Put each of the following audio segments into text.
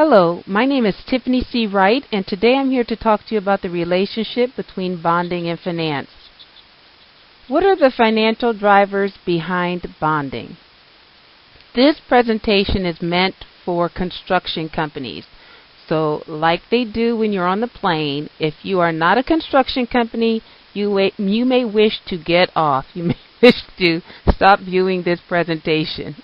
Hello, my name is Tiffany C. Wright, and today I'm here to talk to you about the relationship between bonding and finance. What are the financial drivers behind bonding? This presentation is meant for construction companies. So, like they do when you're on the plane, if you are not a construction company, you may wish to get off. You may wish to stop viewing this presentation.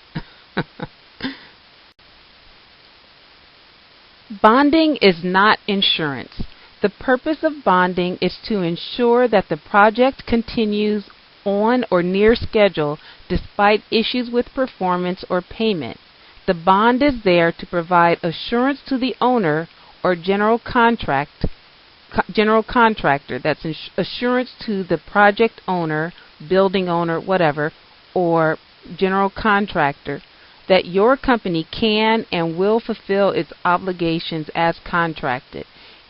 Bonding is not insurance. The purpose of bonding is to ensure that the project continues on or near schedule despite issues with performance or payment. The bond is there to provide assurance to the owner or general contractor, that's assurance to the project owner, building owner, whatever, or general contractor, that your company can and will fulfill its obligations as contracted.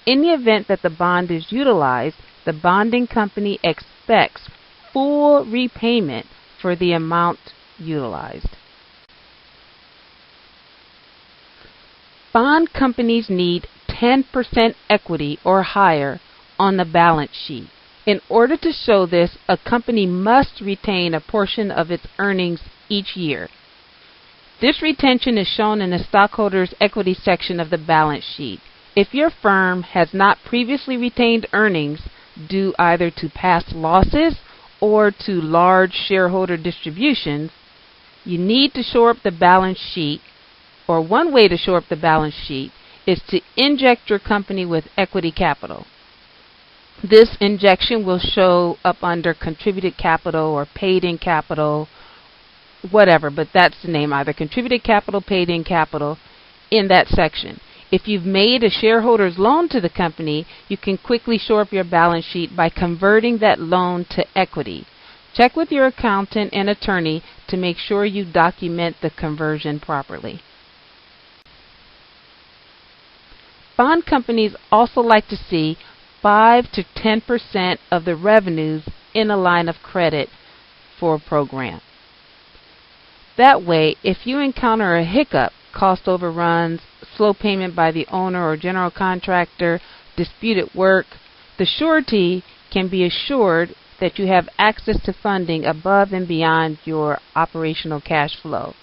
In the event that the bond is utilized, the bonding company expects full repayment for the amount utilized. Bond companies need 10% equity or higher on the balance sheet. In order to show this, a company must retain a portion of its earnings each year. This retention is shown in the stockholders' equity section of the balance sheet. If your firm has not previously retained earnings due either to past losses or to large shareholder distributions, you need to shore up the balance sheet, or one way to shore up the balance sheet is to inject your company with equity capital. This injection will show up under contributed capital or paid-in capital, whatever, but that's the name, either contributed capital, paid-in capital, in that section. If you've made a shareholder's loan to the company, you can quickly shore up your balance sheet by converting that loan to equity. Check with your accountant and attorney to make sure you document the conversion properly. Bond companies also like to see 5 to 10% of the revenues in a line of credit for a program. That way, if you encounter a hiccup, cost overruns, slow payment by the owner or general contractor, disputed work, the surety can be assured that you have access to funding above and beyond your operational cash flow.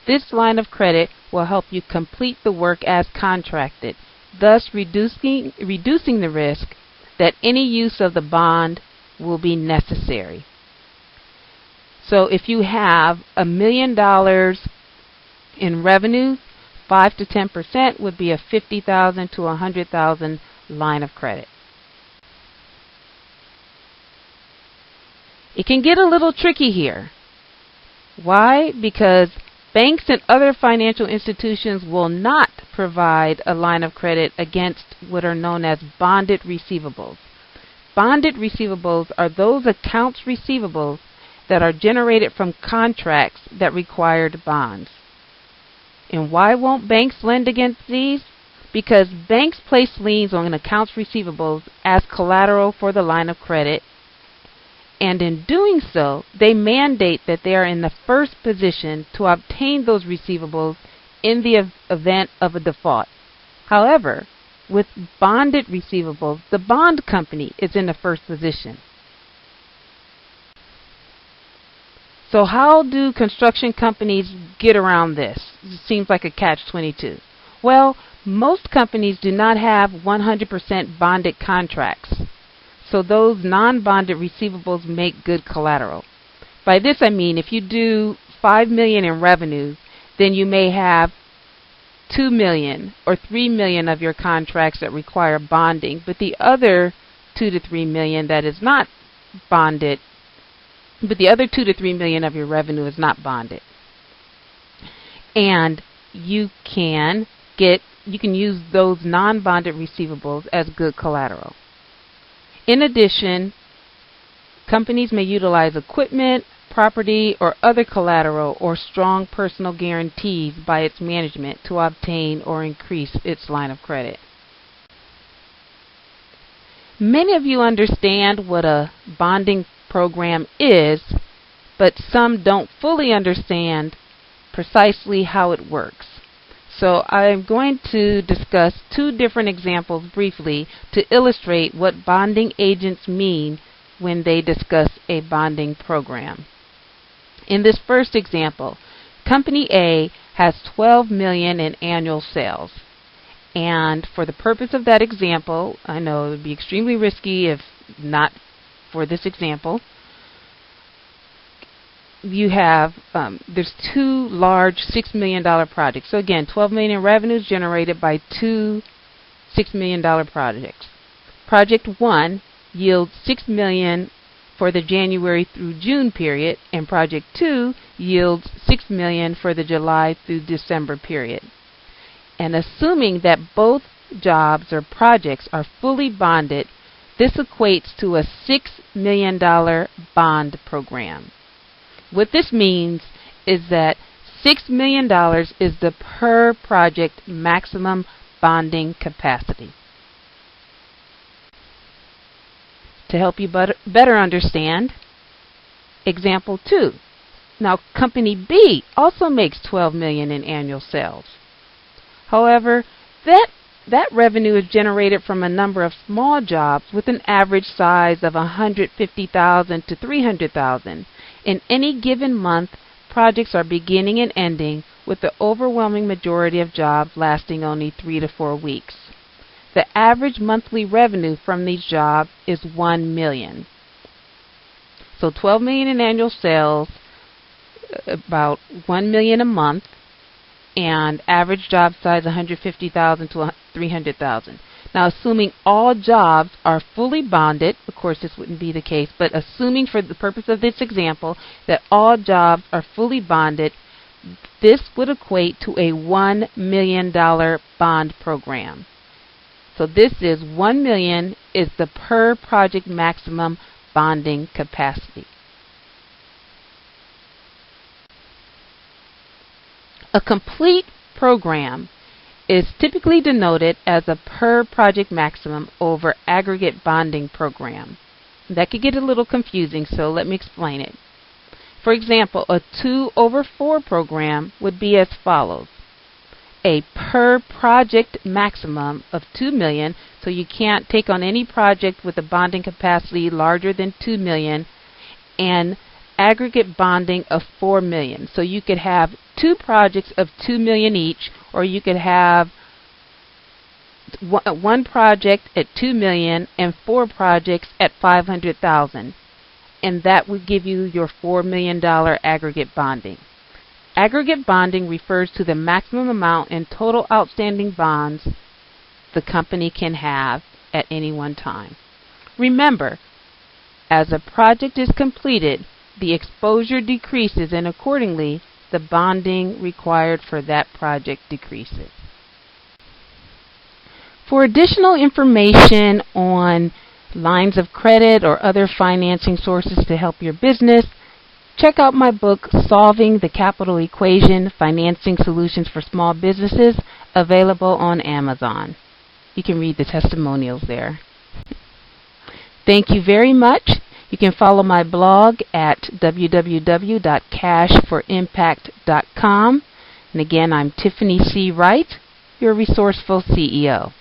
This line of credit will help you complete the work as contracted, thus reducing the risk that any use of the bond will be necessary. So if you have $1 million in revenue, 5 to 10% would be a $50,000 to $100,000 line of credit. It can get a little tricky here. Why? Because banks and other financial institutions will not provide a line of credit against what are known as bonded receivables. Bonded receivables are those accounts receivables that are generated from contracts that required bonds. And why won't banks lend against these? Because banks place liens on accounts receivables as collateral for the line of credit, and in doing so, they mandate that they are in the first position to obtain those receivables in the event of a default. However, with bonded receivables, the bond company is in the first position. So how do construction companies get around this? It seems like a catch-22. Well, most companies do not have 100% bonded contracts. So those non-bonded receivables make good collateral. By this I mean if you do $5 million in revenues, then you may have $2 million or $3 million of your contracts that require bonding, but the other $2 to $3 million that is not bonded, but the other $2 to $3 million of your revenue is not bonded. And you can use those non-bonded receivables as good collateral. In addition, companies may utilize equipment, property, or other collateral or strong personal guarantees by its management to obtain or increase its line of credit. Many of you understand what a bonding program is, but some don't fully understand precisely how it works. So I'm going to discuss two different examples briefly to illustrate what bonding agents mean when they discuss a bonding program. In this first example, Company A has $12 million in annual sales. And for the purpose of that example, I know it would be extremely risky if not for this example. You have, there's two large $6 million projects. So again, $12 million in revenues generated by two $6 million projects. Project 1 yields $6 million for the January through June period, and Project 2 yields $6 million for the July through December period. And assuming that both jobs or projects are fully bonded, this equates to a $6 million bond program. What this means is that $6 million is the per project maximum bonding capacity. To help you better understand, example 2. Now, Company B also makes $12 million in annual sales. However, that revenue is generated from a number of small jobs with an average size of $150,000 to $300,000. In any given month, projects are beginning and ending, with the overwhelming majority of jobs lasting only 3 to 4 weeks. The average monthly revenue from these jobs is $1 million. So $12 million in annual sales, about $1 million a month, and average job size $150,000 to $300,000. Now, assuming all jobs are fully bonded, of course this wouldn't be the case, but assuming for the purpose of this example that all jobs are fully bonded, this would equate to a $1 million bond program. So this is $1 million is the per project maximum bonding capacity. A complete program is typically denoted as a per project maximum over aggregate bonding program. That could get a little confusing, so let me explain it. For example, a 2/4 program would be as follows. A per project maximum of $2 million, so you can't take on any project with a bonding capacity larger than $2 million, and aggregate bonding of $4 million. So you could have two projects of $2 million each, or you could have one project at $2 million and 4 projects at $500,000, and that would give you your $4 million aggregate bonding. Aggregate bonding refers to the maximum amount in total outstanding bonds the company can have at any one time. Remember, as a project is completed, the exposure decreases, and accordingly, the bonding required for that project decreases. For additional information on lines of credit or other financing sources to help your business, check out my book, Solving the Capital Equation, Financing Solutions for Small Businesses, available on Amazon. You can read the testimonials there. Thank you very much. You can follow my blog at www.cashforimpact.com. And again, I'm Tiffany C. Wright, your resourceful CEO.